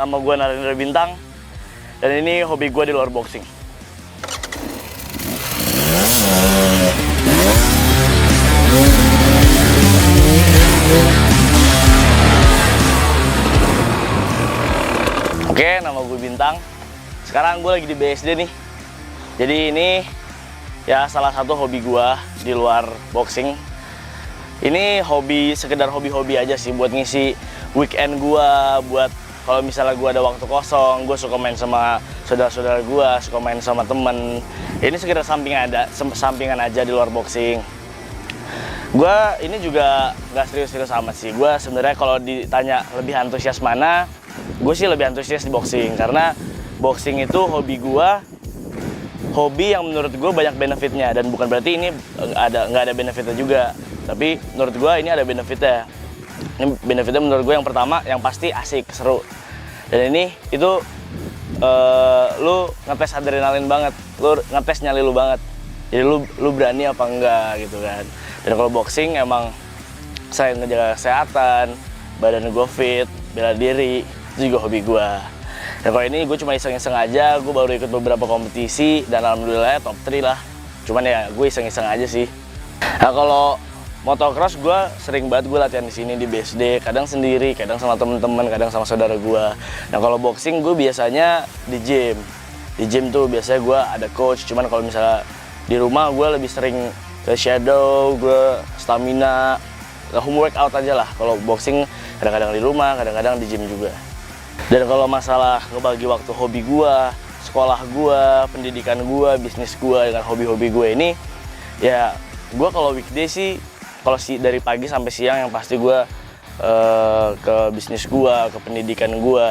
nama gue Narendra Bintang. Dan ini hobi gue di luar boxing. Oke, nama gue Bintang. Sekarang gue lagi di BSD nih. Jadi ini ya salah satu hobi gue di luar boxing. Ini hobi, sekedar hobi-hobi aja sih buat ngisi weekend gue, buat kalau misalnya gue ada waktu kosong, gue suka main sama saudara-saudara gue, suka main sama temen. Ini sekedar sampingan aja di luar boxing. Gue ini juga nggak serius-serius amat sih. Gue sebenarnya kalau ditanya lebih antusias mana, gue sih lebih antusias di boxing. Karena boxing itu hobi gue, hobi yang menurut gue banyak benefitnya. Dan bukan berarti ini nggak ada benefitnya juga. Tapi menurut gue ini ada benefitnya. Ini benefitnya menurut gue yang pertama, yang pasti asik, seru. Dan ini itu lu ngetes adrenalin banget, lu ngetes nyali lu banget. Jadi lu berani apa enggak gitu kan. Dan kalau boxing emang selain ngejaga kesehatan, badan gue fit, bela diri, itu juga hobi gue. Dan kalau ini gue cuma iseng-iseng aja, gue baru ikut beberapa kompetisi dan alhamdulillah top 3 lah. Cuman ya gue iseng-iseng aja sih. Nah kalau motocross gue sering banget gue latihan di sini di BSD, kadang sendiri, kadang sama temen-temen, kadang sama saudara gue. Nah kalau boxing gue biasanya di gym. Di gym tuh biasanya gue ada coach, cuman kalau misalnya di rumah gue lebih sering ke shadow, gue stamina, home workout aja lah. Kalau boxing kadang-kadang di rumah, kadang-kadang di gym juga. Dan kalau masalah ngebagi waktu hobi gue, sekolah gue, pendidikan gue, bisnis gue dengan hobi-hobi gue ini, ya gue kalau weekday sih, kalau dari pagi sampai siang yang pasti gue ke bisnis gue, ke pendidikan gue.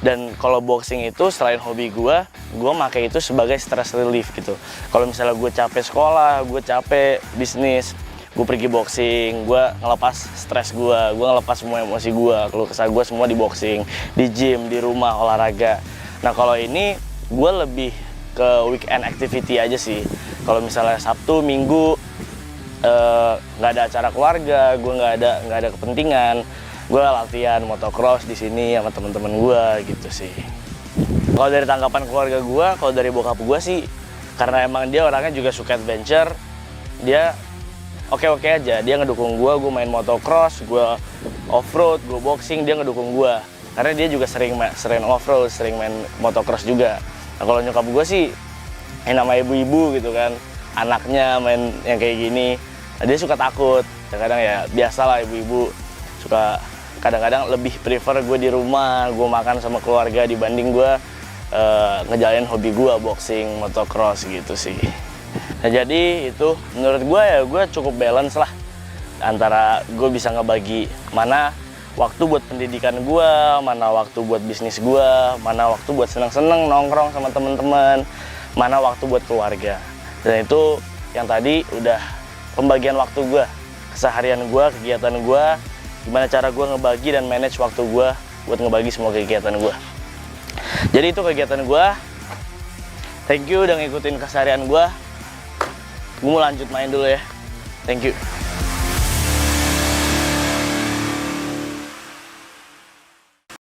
Dan kalau boxing itu selain hobi gue pakai itu sebagai stress relief gitu. Kalau misalnya gue capek sekolah, gue capek bisnis, gue pergi boxing, gue ngelepas stres gue ngelepas semua emosi gue, keluh kesah gue semua di boxing, di gym, di rumah, olahraga. Nah kalau ini gue lebih ke weekend activity aja sih. Kalau misalnya Sabtu, Minggu nggak ada acara keluarga, gue nggak ada kepentingan, gue latihan motocross di sini sama teman-teman gue gitu sih. Kalau dari tanggapan keluarga gue, kalau dari bokap gue sih, karena emang dia orangnya juga suka adventure, dia oke-oke aja, dia ngedukung gue main motocross, gue off-road, gue boxing, dia ngedukung gue. Karena dia juga sering off-road, sering main motocross juga. Nah kalau nyokap gue sih, yang nama ibu-ibu gitu kan, anaknya main yang kayak gini, nah, dia suka takut. Kadang-kadang ya biasalah ibu-ibu suka kadang-kadang lebih prefer gue di rumah, gue makan sama keluarga dibanding gue ngejalanin hobi gue boxing, motocross gitu sih. Nah jadi itu menurut gue ya gue cukup balance lah antara gue bisa ngebagi mana waktu buat pendidikan gue, mana waktu buat bisnis gue, mana waktu buat seneng-seneng nongkrong sama temen-temen, mana waktu buat keluarga. Dan itu yang tadi udah pembagian waktu gue, keseharian gue, kegiatan gue, gimana cara gue ngebagi dan manage waktu gue buat ngebagi semua kegiatan gue. Jadi itu kegiatan gue. Thank you udah ngikutin keseharian gue. Gue mau lanjut main dulu ya. Thank you.